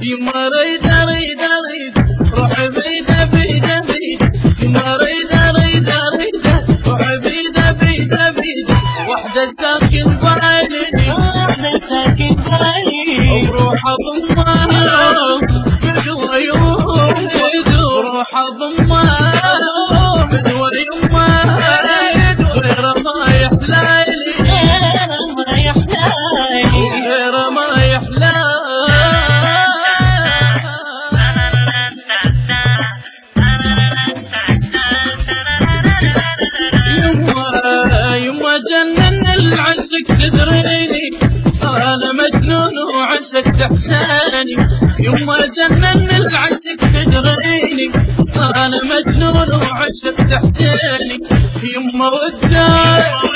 يما ريدة ريدة ريدة روح بيدة بيدة بيدة يما ريدة ريدة ريدة روح بيدة بيدة بيدة وحدة ساكن بعيني وحدة ساكن بعيني وروح أضمها بدوى وروح أضمها بدوى يما غير ما يحلالي غير ما يحلالي جنن العشق تدريني انا مجنون وعشق تحساني يما جنن العشق تدريني انا مجنون وعشق تحساني يما وداي